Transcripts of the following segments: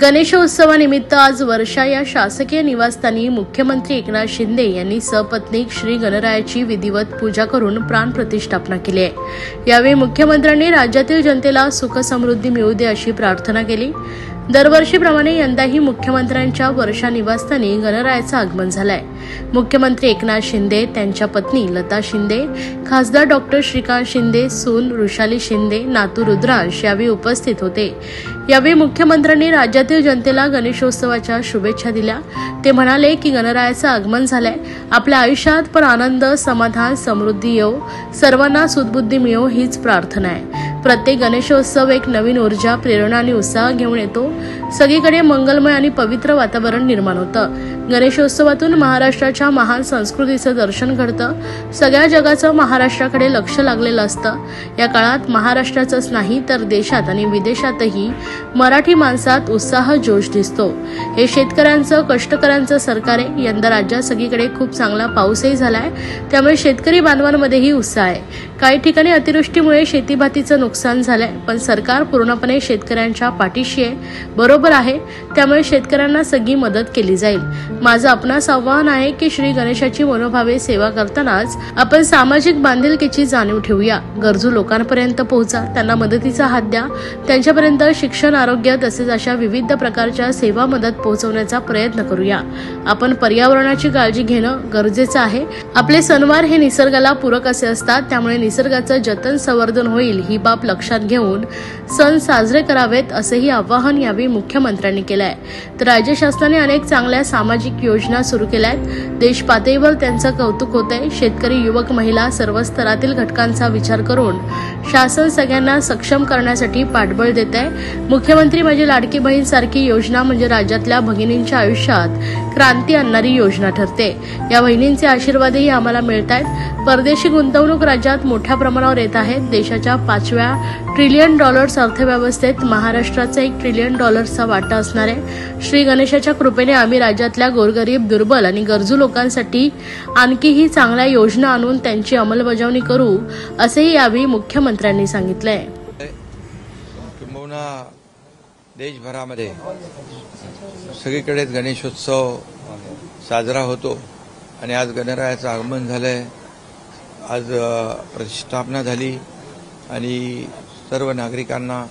गणेशोत्सवानिमित्त आज वर्षा या शासकीय निवासस्थानी मुख्यमंत्री एकनाथ शिंदे यांनी सपत्नीक श्री गणरायाची विधिवत पूजा करून प्राणप्रतिष्ठापना केली आहे। यावेळी मुख्यमंत्र्यांनी राज्यातील जनतेला सुख समृद्धी मिळू दे अशी प्रार्थना केली। दरवर्षीप्रमाणे यंदाही मुख्यमंत्र्यांच्या वर्षा निवासस्थानी गणरायाचं आगमन झालंय। मुख्यमंत्री एकनाथ शिंदे, त्यांच्या पत्नी लता शिंदे, खासदार डॉक्टर श्रीकांत शिंदे, सून वृषाली शिंदे, नातू रुद्रांश यावेळी उपस्थित होते। यावेळी मुख्यमंत्र्यांनी राज्यातील जनतेला गणेशोत्सवाच्या शुभेच्छा दिल्या। ते म्हणाले की गणरायाचं आगमन झालंय, आपल्या आयुष्यात पण आनंद, समाधान, समृद्धी येवो, सर्वांना सुदबुद्धी मिळो हीच प्रार्थना आहे। प्रत्येक गणेशोत्सव एक नवीन ऊर्जा, प्रेरणा आणि उत्साह घेऊन येतो। सगळीकडे मंगलमय आणि पवित्र वातावरण निर्माण होतं। गणेशोत्सवातून महाराष्ट्राच्या महान संस्कृतीचं दर्शन घडतं। सगळ्या जगाचं महाराष्ट्राकडे लक्ष लागलेलं असतं। या काळात महाराष्ट्राचंच नाही तर देशात आणि विदेशातही मराठी माणसात उत्साह, जोश दिसतो। हे शेतकऱ्यांचं, कष्टकऱ्यांचं सरकार आहे। यंदा राज्यात सगळीकडे खूप चांगला पाऊसही झालाय, त्यामुळे शेतकरी बांधवांमध्येही उत्साह आहे। काही ठिकाणी अतिवृष्टीमुळे शेतीभातीचं नुकसान झालंय, पण सरकार पूर्णपणे शेतकऱ्यांच्या पाठीशी आहे, बरोबर आहे। त्यामुळे शेतकऱ्यांना सगळी मदत केली जाईल। माझं आपणास आव्हान आहे की श्री गणेशाची मनोभावे सेवा करतानाच आपण सामाजिक बांधिलकीची जाणीव ठेवूया। गरजू लोकांपर्यंत पोहोचा, त्यांना मदतीचा हात द्या, त्यांच्यापर्यंत शिक्षण, आरोग्य तसेच अशा विविध प्रकारच्या सेवा मदत पोहोचवण्याचा प्रयत्न करूया। आपण पर्यावरणाची काळजी घेणं गरजेचं आहे। आपले सणवार हे निसर्गाला पूरक असे असतात, त्यामुळे निसर्गाचं जतन, संवर्धन होईल ही बाब लक्षात घेऊन सण साजरे करावेत असेही आवाहन यावेळी मुख्यमंत्र्यांनी केलं आहे। तर राज्य शासनाने अनेक चांगल्या सामाजिक योजना सुरू केल्या आहेत। देश पातळीवर त्यांचं कौतुक होतंय। शेतकरी, युवक, महिला सर्व स्तरातील घटकांचा विचार करून शासन सगळ्यांना सक्षम करण्यासाठी पाठबळ देत आहे। मुख्यमंत्री माझी लाडकी बहीण सारखी योजना म्हणजे राज्यातल्या भगिनींच्या आयुष्यात क्रांती आणणारी योजना ठरते। या बहिणींचे आशीर्वादही आम्हाला मिळत आहेत। परदेशी गुंतवणूक राज्यात मोठ्या प्रमाणावर येत आहे। देशाच्या 5व्या ट्रिलियन डॉलर्स अर्थव्यवस्थेत महाराष्ट्राचा $1 ट्रिलियन वाटा असणार आहे। श्री गणेशाच्या कृपेने आम्ही राज्यातल्या गोरगरीब, दुर्बल आणि गरजू लोकांसाठी आणखीही चांगल्या योजना आणून त्यांची अंमलबजावणी करू असेही यावेळी मुख्यमंत्र्यांनी सांगितलंय। किंबहुना देशभरामध्ये सगळीकडेच गणेशोत्सव साजरा होतो आणि आज गणरायाचं आगमन झालंय। आज प्रतिष्ठापना झाली आणि सर्व नागरिकांना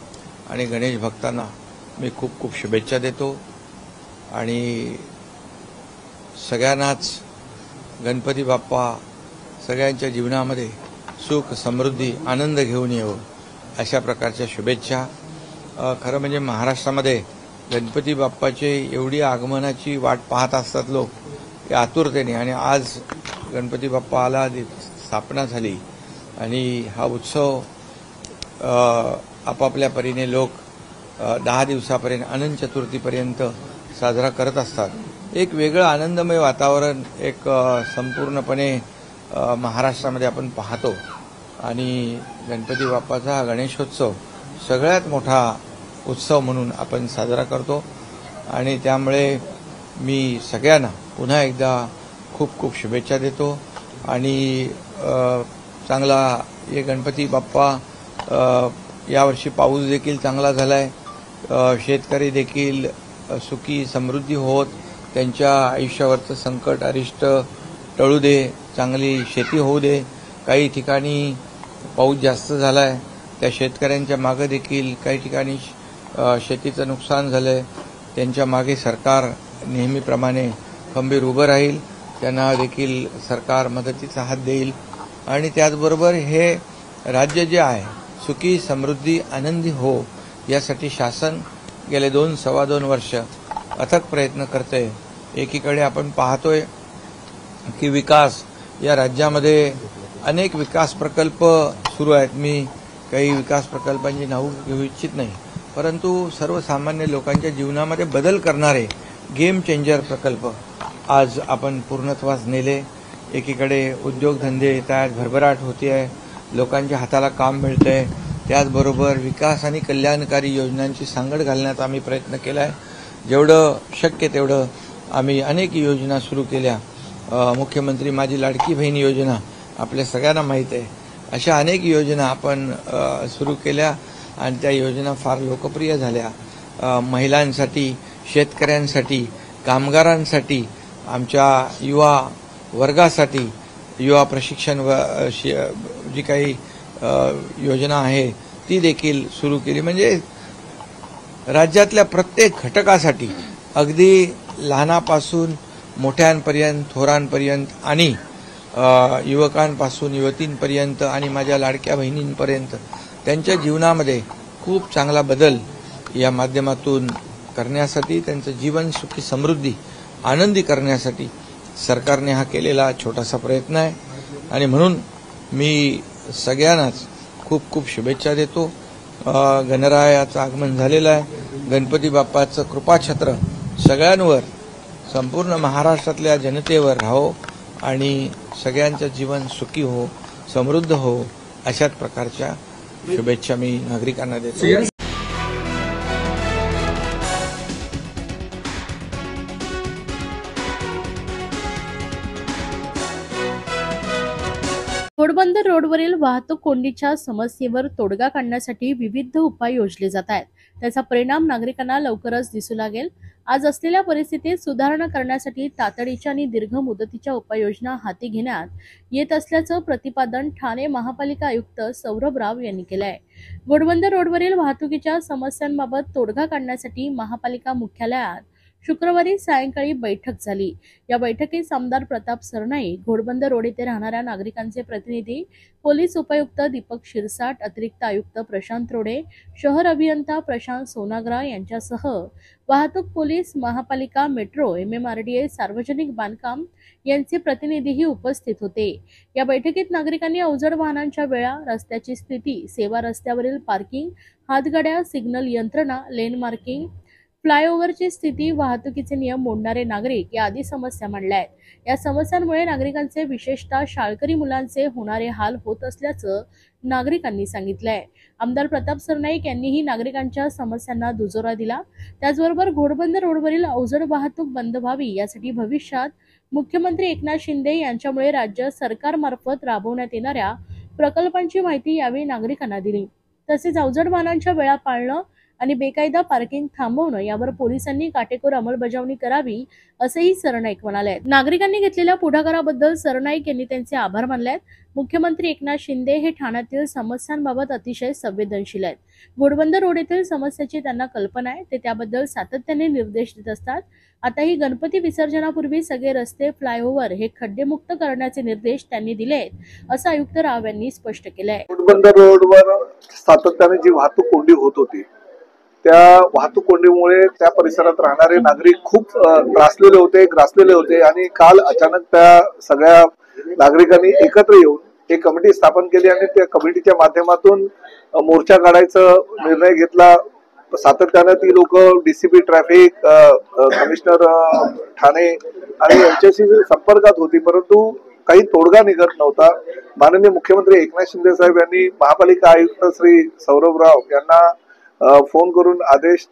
आणि गणेश भक्तांना मी खूप खूप शुभेच्छा देतो आणि सगळ्यांनाच गणपती बाप्पा सगळ्यांच्या जीवनामध्ये सुख, समृद्धी, आनंद घेऊन येवो अशा प्रकारच्या शुभेच्छा। खरं म्हणजे महाराष्ट्रामध्ये गणपती बाप्पाचे एवढी आगमनाची वाट पाहत असतात लोक की आतुरतेने, आणि आज गणपती बाप्पा आला, स्थापना झाली आणि हा उत्सव आपापल्या परीने लोक 10 दिवसापर्यंत, अनंत चतुर्थीपर्यंत साजरा करत असतात। एक वेगळं आनंदमय वातावरण एक संपूर्णपणे महाराष्ट्रामध्ये आपण पाहतो आणि गणपती बाप्पाचा हा गणेशोत्सव सगळ्यात मोठा उत्सव म्हणून आपण साजरा करतो आणि त्यामुळे मी सगळ्यांना पुन्हा एकदा खूप खूप शुभेच्छा देतो आणि चांगला ये गणपती बाप्पा यावर्षी पाऊस देखील चांगला झालाय। शेतकरी देखील सुखी समृद्धी होत त्यांच्या आयुष्यावरचं संकट, अरिष्ट टळू दे, चांगली शेती होऊ दे। काही ठिकाणी पाऊस जास्त झालाय, त्या शेतकऱ्यांच्या मागे देखील काही ठिकाणी शेतीचं नुकसान झालंय, त्यांच्या मागे सरकार नेहमीप्रमाणे खंबीर उभं राहील, त्यांना देखील सरकार मदतीचा हात देईल आणि त्याचबरोबर हे राज्य जे आहे सुखी, समृद्धी, आनंदी हो यासाठी शासन गेले 2-2.25 वर्ष अथक प्रयत्न करते। एकीकडे आपण पाहतोय की विकास या राज्यामध्ये अनेक विकास प्रकल्प सुरू आहेत। मी काही विकास प्रकल्पांची नावं घेऊ इच्छित नाही, परंतु सर्वसामान्य लोकांच्या जीवनामध्ये बदल करणारे गेम चेंजर प्रकल्प आज आपण पूर्णत्वास नेले। एकीकडे उद्योगधंदे येत आहेत, भरभराट होते आहे, लोकांच्या हाताला काम मिळतंय, त्याचबरोबर विकास आणि कल्याणकारी योजनांची सांगड घालण्याचा आम्ही प्रयत्न केला आहे. जेवढं शक्य तेवढं आम्ही अनेक योजना सुरू केल्या. मुख्यमंत्री माझी लाडकी बहीण योजना आपल्या सगळ्यांना माहीत आहे. अशा अनेक योजना आपण सुरू केल्या आणि त्या योजना फार लोकप्रिय झाल्या. महिलांसाठी, शेतकऱ्यांसाठी, कामगारांसाठी, आमच्या युवा वर्गासाठी युवा प्रशिक्षण जी काही योजना आहे ती देखील सुरू केली. म्हणजे राज्यातल्या प्रत्येक घटकासाठी अगदी लहानापासून मोठ्यांपर्यंत, थोरांपर्यंत आणि युवकांपासून युवतींपर्यंत आणि माझ्या लाडक्या बहिणींपर्यंत त्यांच्या जीवनामध्ये खूप चांगला बदल या माध्यमातून करण्यासाठी, त्यांचं जीवन सुखी समृद्धी आनंदी करण्यासाठी सरकारने हा केलेला छोटासा प्रयत्न आहे. आणि म्हणून मी सगळ्यांनाच खूप खूप शुभेच्छा देतो. गणरायाचं आगमन झालेलं आहे. गणपती बाप्पाचं कृपाछत्र सगळ्यांवर, संपूर्ण महाराष्ट्रातल्या जनतेवर राहो आणि सगळ्यांचं जीवन सुखी हो, समृद्ध हो, अशाच प्रकारच्या शुभेच्छा मी नागरिकांना देतो. घोडबंदर रोडवरील वाहतूक कोंडीच्या समस्येवर तोडगा काढण्यासाठी विविध उपाय योजले जात आहेत. त्याचा परिणाम नागरिकांना लवकरच दिसू लागेल. आज असलेल्या परिस्थितीत सुधारणा करण्यासाठी तातडीच्या आणि दीर्घ मुदतीच्या उपाययोजना हाती घेण्यात येत असल्याचं प्रतिपादन ठाणे महापालिका आयुक्त सौरभ राव यांनी केलं आहे. घोडबंदर रोडवरील वाहतुकीच्या समस्यांबाबत तोडगा काढण्यासाठी महापालिका मुख्यालयात शुक्रवारी सायंकाळी बैठक झाली. या बैठकीत आमदार प्रताप सरनाईक, घोडबंदर रोड येथे राहणाऱ्या नागरिकांचे प्रतिनिधी, पोलीस उपायुक्त दीपक शिरसाट, अतिरिक्त आयुक्त प्रशांत रोडे, शहर अभियंता प्रशांत सोनाग्रा यांच्यासह वाहतूक पोलीस, महापालिका, मेट्रो, MMRDA, सार्वजनिक बांधकाम यांचे प्रतिनिधीही उपस्थित होते. या बैठकीत नागरिकांनी अवजड वाहनांच्या वेळा, रस्त्याची स्थिती, सेवा रस्त्यावरील पार्किंग, हातगाड्या, सिग्नल यंत्रणा, लेन मार्किंग, फ्लायओव्हरची स्थिती, वाहतुकीचे नियम मोडणारे नागरिक या आदी समस्या मांडल्या आहेत. या समस्यांमुळे नागरिकांचे, विशेषतः शाळकरी मुलांचे होणारे हाल होत असल्याचं नागरिकांनी सांगितलंय. आमदार प्रताप सरनाईक यांनीही नागरिकांच्या समस्यांना दुजोरा दिला. त्याचबरोबर घोडबंदर रोडवरील अवजड वाहतूक बंद व्हावी यासाठी भविष्यात मुख्यमंत्री एकनाथ शिंदे यांच्यामुळे राज्य सरकारमार्फत राबवण्यात येणाऱ्या प्रकल्पांची माहिती यावेळी नागरिकांना दिली. तसेच अवजड वाहनांच्या वेळा पाळणं आणि बेकायदा पार्किंग थांबवणं यावर पोलिसांनी काटेकोर अंमलबजावणी करावी असेही सरनाईक म्हणाले. नागरिकांनी घेतलेल्या पुढाकाराबद्दल सरनाईक यांनी त्यांचे आभार मानले आहेत. मुख्यमंत्री एकनाथ शिंदे हे ठाण्यातील समस्यांबाबत अतिशय संवेदनशील आहेत. घोडबंदर रोड येथील समस्येची त्यांना कल्पना आहे. ते त्याबद्दल सातत्याने निर्देश देत असतात. आताही गणपती विसर्जनापूर्वी सगळे रस्ते, फ्लायओव्हर हे खड्डेमुक्त करण्याचे निर्देश त्यांनी दिले आहेत, असं आयुक्त राव यांनी स्पष्ट केलं आहे. घोडबंदर रोडवर सातत्याने जी वाहतूक कोंडी होत होती, त्या वाहतूक कोंडीमुळे त्या परिसरात राहणारे नागरिक खूप त्रासलेले होते, ग्रासलेले होते. आणि काल अचानक त्या सगळ्या नागरिकांनी एकत्र येऊन एक कमिटी स्थापन केली आणि त्या कमिटीच्या माध्यमातून मोर्चा काढायचा निर्णय घेतला. सातत्याने ती लोक DCP ट्रॅफिक, कमिशनर ठाणे आणि यांच्याशी संपर्कात होती, परंतु काही तोडगा निघत नव्हता. माननीय मुख्यमंत्री एकनाथ शिंदे साहेब यांनी महापालिका आयुक्त श्री सौरभ राव यांना फोन करून आदेश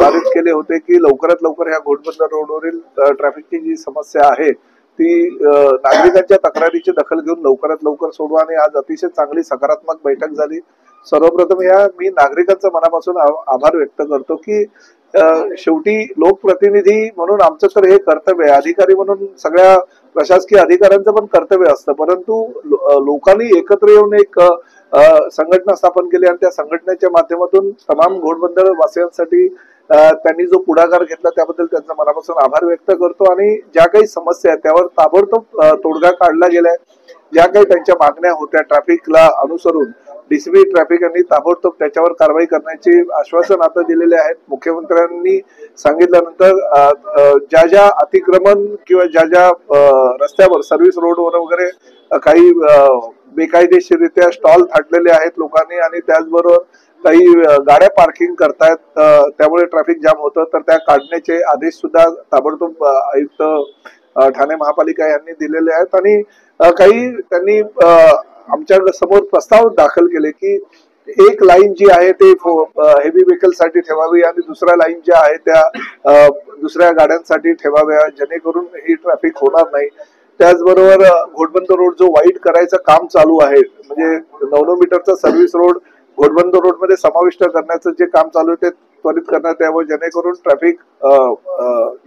पारित केले होते की लवकरात लवकर ह्या घोडबंदर रोडवरील ट्रॅफिकची जी समस्या आहे ती नागरिकांच्या तक्रारीची दखल घेऊन लवकरात लवकर सोडवा. आणि आज अतिशय चांगली सकारात्मक बैठक झाली. सर्वप्रथम मी नागरिकांचा मनापासून आभार व्यक्त करतो की शेवटी लोकप्रतिनिधी म्हणून आमचं तर हे कर्तव्य आहे, अधिकारी म्हणून सगळ्या प्रशासकीय अधिकाऱ्यांचं पण कर्तव्य असतं, परंतु लोकांनी एकत्र येऊन एक संघटना स्थापन केली आणि त्या संघटनेच्या माध्यमातून तमाम घोडबंदर वासियांसाठी त्यांनी जो पुढाकार घेतला त्याबद्दल त्यांचा मनापासून आभार व्यक्त करतो. आणि ज्या काही समस्या आहेत त्यावर ताबडतोब तोडगा काढला गेलाय. ज्या काही त्यांच्या मागण्या होत्या ट्रॅफिकला अनुसरून DCP ट्रॅफिक यांनी ताबडतोब त्याच्यावर कारवाई करण्याचे आश्वासन आता दिलेले आहेत. मुख्यमंत्र्यांनी सांगितल्यानंतर ज्या ज्या अतिक्रमण किंवा ज्या ज्या रस्त्यावर सर्व्हिस रोडवर वगैरे काही बेकायदेशीररित्या स्टॉल थाटलेले आहेत लोकांनी आणि त्याचबरोबर काही गाड्या पार्किंग करतायत, त्यामुळे ट्रॅफिक जाम होतं, तर त्या काढण्याचे आदेश सुद्धा ताबडतोब आयुक्त ठाणे महापालिका यांनी दिलेले आहेत. आणि काही त्यांनी आमच्या समोर प्रस्ताव दाखल केले की एक लाईन जी आहे ते हेवी व्हेकल साठी ठेवावी आणि दुसऱ्या लाईन ज्या आहे त्या दुसऱ्या गाड्यांसाठी ठेवाव्या, जेणेकरून ही ट्रॅफिक होणार नाही। त्याचबरोबर घोडबंद रोड जो वाईड करायचं काम चालू आहे, म्हणजे 9 मीटरचा सर्व्हिस रोड घोडबंद रोड मध्ये समाविष्ट करण्याचं जे काम चालू आहे ते त्वरित करण्यात यावं, जेणेकरून ट्रॅफिक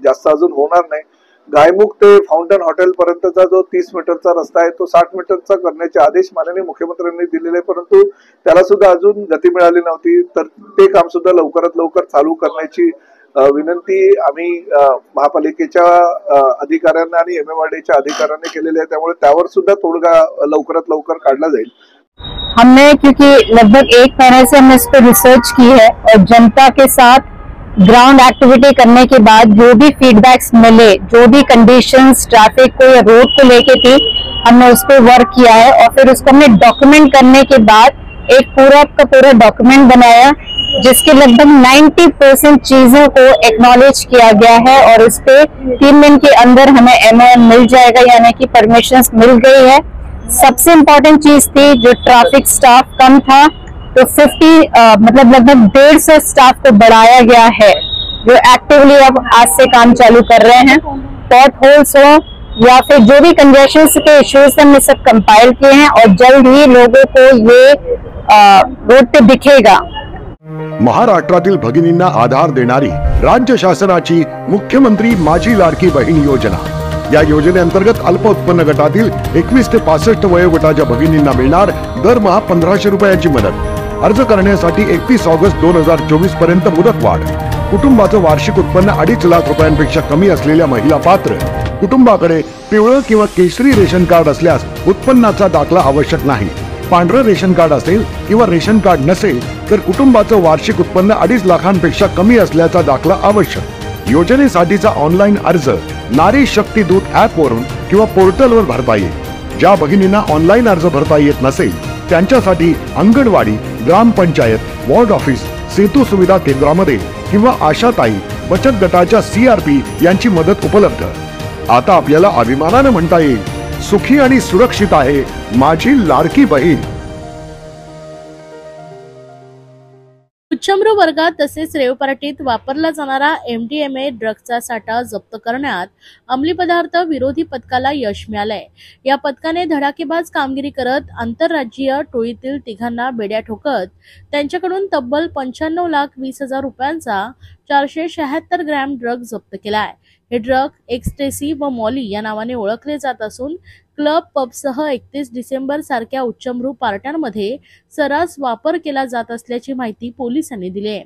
जास्त अजून होणार नाही। गायमुख ते फाउंटन हॉटेल पर्यंतचा जो 30 मीटरचा रस्ता आहे तो 60 मीटरचा करण्याचे आदेश माननीय मुख्यमंत्र्यांनी दिलेले, परंतु त्याला सुद्धा अजून गती मिळाली नव्हती। तर ते काम सुद्धा लवकरात लवकर चालू करण्याची विनंती आम्ही महापालिकेच्या अधिकाऱ्यांना आणि MMRDAच्या अधिकाऱ्यांनी केलेली आहे, त्यामुळे त्यावर सुद्धा तोडगा लवकरात लवकर काढला जाईल। हमने क्योंकि लगभग 1 महीने से हमने इस पर रिसर्च की है और जनता के साथ ग्राउंड एक्टिविटी करने के बाद जो भी फीडबैक्स मिले, जो भी कंडीशंस ट्रैफिक को या रोड को लेके थी, हमने उस पर वर्क किया है और फिर उसको हमने डॉक्यूमेंट करने के बाद एक पूरा का पूरा डॉक्यूमेंट बनाया जिसके लगभग 90% चीजों को एक्नॉलेज किया गया है और उस पे 3 दिन के अंदर हमें MOM मिल जाएगा, यानी कि परमिशंस मिल गई है। सबसे इम्पोर्टेंट चीज थी जो ट्रैफिक स्टाफ कम था, तो 50 मतलब लगभग 150 स्टाफ को बढ़ाया गया है जो एक्टिवली अब आज से काम चालू कर रहे हैं। पॉट होल्स हो या फिर जो भी कंजेशन के इश्यूज हमने सब कंपाइल किए हैं और जल्द ही लोगों को ये रोड पे दिखेगा। महाराष्ट्रातील भगिनींना आधार देणारी राज्य शासनाची मुख्यमंत्री माझी लाडकी बहीण योजना। या योजनेअंतर्गत अल्प उत्पन्न गटातील 21 ते 65 वयोगटाच्या भगिनींना मिळणार दरमहा 1500 रुपयाची मदत। अर्ज करण्यासाठी 31 ऑगस्ट 2024 पर्यंत मुदत वाढ। कुटुंबाचं वार्षिक उत्पन्न 2.5 लाख रुपयांपेक्षा कमी असलेल्या महिला पात्र। कुटुंबाकडे पिवळं किंवा केशरी रेशन कार्ड असल्यास उत्पन्नाचा दाखला आवश्यक नाही। पांढरं रेशन कार्ड असेल किंवा रेशन कार्ड नसेल तर कुटुंबाचं वार्षिक उत्पन्न 2.5 लाखांपेक्षा कमी असल्याचा दाखला आवश्यक। योजनेसाठीचा ऑनलाईन अर्ज नारी शक्ती दूत ऍप वरून किंवा पोर्टलवर भरता येईल। ज्या भगिनींना ऑनलाईन अर्ज भरता येत नसेल त्यांच्यासाठी अंगणवाडी, ग्रामपंचायत, वॉर्ड ऑफिस, सेतू सुविधा केंद्रामध्ये किंवा आशाताई बचत गटाच्या CRP यांची मदत उपलब्ध। आता आपल्याला अभिमानाने म्हणता येईल, सुखी आणि सुरक्षित आहे माझी लाडकी बहीण। उच्चभ्रू वर्गात तसेच रेव पार्टीत वापरला जाणारा MDMA ड्रग्जचा साठा जप्त करण्यात अंमली पदार्थ विरोधी पथकाला यश मिळालंय। या पथकाने धडाकेबाज कामगिरी करत आंतरराज्यीय टोळीतील तिघांना बेड्या ठोकत त्यांच्याकडून तब्बल 95,20,000 रुपयांचा 476 ग्रॅम ड्रग जप्त केलाय। हे ड्रग एक्सटेसी व मॉली या नावाने ओळखले जात असून क्लब पबसह 31 डिसेंबर सारख्या उच्चभ्रू पार्ट्यांमध्ये सर्रास वापर केला जात असल्याची माहिती पोलिसांनी दिली आहे।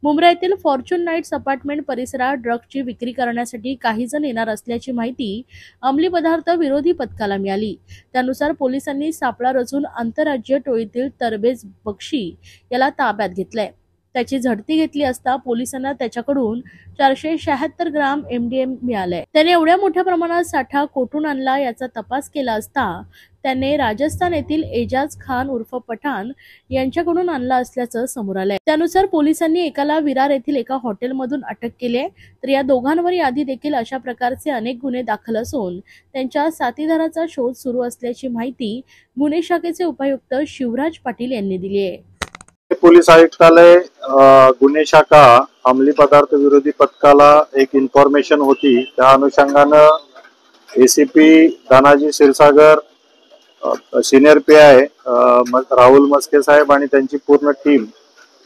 मुंब्रा फॉर्च्यून नाईट्स अपार्टमेंट परिसरात ड्रग्जची विक्री करण्यासाठी काही जण येणार असल्याची माहिती अंमली पदार्थ विरोधी पथकाला मिळाली। त्यानुसार पोलिसांनी सापळा रचून आंतरराज्यीय टोळीतील तरबेज बक्षी याला ताब्यात घेतलंय। त्याची झडती घेतली असता पोलिसांना त्याच्याकडून 476 ग्राम MDMA मिळाले। त्याने एवढ्या मोठ्या प्रमाणात साठा कोठून आणला याचा तपास केला असता त्याने राजस्थान येथील एजाज खान उर्फ पठाण यांच्याकडून आणला असल्याचं समोर आलंय। त्यानुसार पोलिसांनी एकाला विरार येथील एका हॉटेलमधून अटक केली आहे, तर या दोघांवर यादी देखील अशा प्रकारचे अनेक गुन्हे दाखल असून त्यांच्या साथीदाराचा शोध सुरू असल्याची माहिती गुन्हे शाखेचे उपायुक्त शिवराज पाटील यांनी दिली आहे। पोलीस आयुक्तालय गुन्हे शाखा अंमली पदार्थ विरोधी पथकाला एक इन्फॉर्मेशन होती, त्या अनुषंगानं ACP Dhanaji Kshirsagar, senior PI Rahul Maske साहेब आणि त्यांची पूर्ण टीम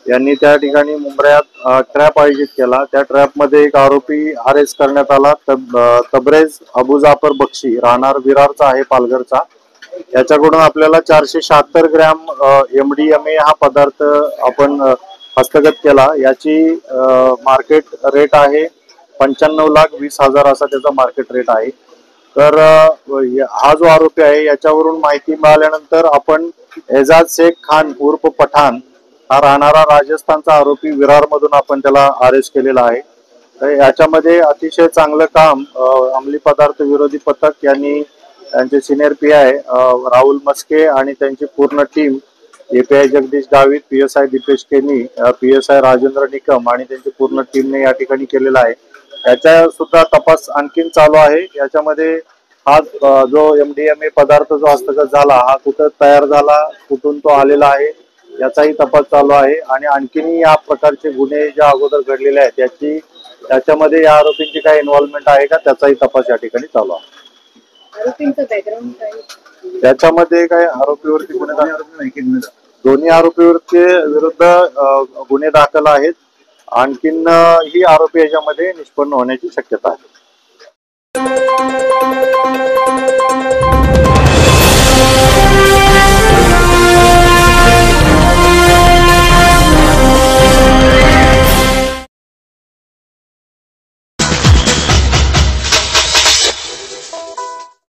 यांनी त्या ठिकाणी मुंब्र्यात ट्रॅप आयोजित केला। त्या ट्रॅप मध्ये एक आरोपी अरेस्ट करण्यात आला, तबरेज अबू जाफर बक्षी, राहणार विरारचा आहे, पालघरचा। याच्याकडून आपल्याला 476 ग्रॅम MDMA हा पदार्थ आपण हस्तगत केला। याची मार्केट रेट आहे 95,20,000 असा त्याचा मार्केट रेट आहे। तर हा जो आरोपी आहे याच्यावरून माहिती मिळाल्यानंतर आपण एजाज शेख खान उर्फ पठाण हा राहणारा राजस्थानचा आरोपी विरार मधून आपण त्याला अरेस्ट केलेला आहे। तर याच्यामध्ये अतिशय चांगलं काम अंमली पदार्थ विरोधी पथक यांनी त्यांचे सिनियर PI राहुल मस्के आणि त्यांची पूर्ण टीम API जगदीश डावीत, PSI दीपेश केनी, PSI राजेंद्र निकम आणि त्यांची पूर्ण टीमने या ठिकाणी केलेला आहे। याचा सुद्धा तपास आणखीन चालू आहे। याच्यामध्ये हा जो MDMA पदार्थ जो हस्तगत झाला हा कुठं तयार झाला, कुठून तो आलेला आहे याचाही तपास चालू आहे आणि आणखीनही या प्रकारचे गुन्हे ज्या अगोदर घडलेले आहेत त्याच्यामध्ये या आरोपींची काय इन्व्हॉल्वमेंट आहे का त्याचाही तपास या ठिकाणी चालू आहे. आरोपींचं बॅकग्राऊंड काय? त्याच्यामध्ये काय आरोपीवरती दोन्ही आरोपीवरती विरुद्ध गुन्हे दाखल आहेत. आणखीन ही आरोपी याच्यामध्ये निष्पन्न होण्याची शक्यता आहे.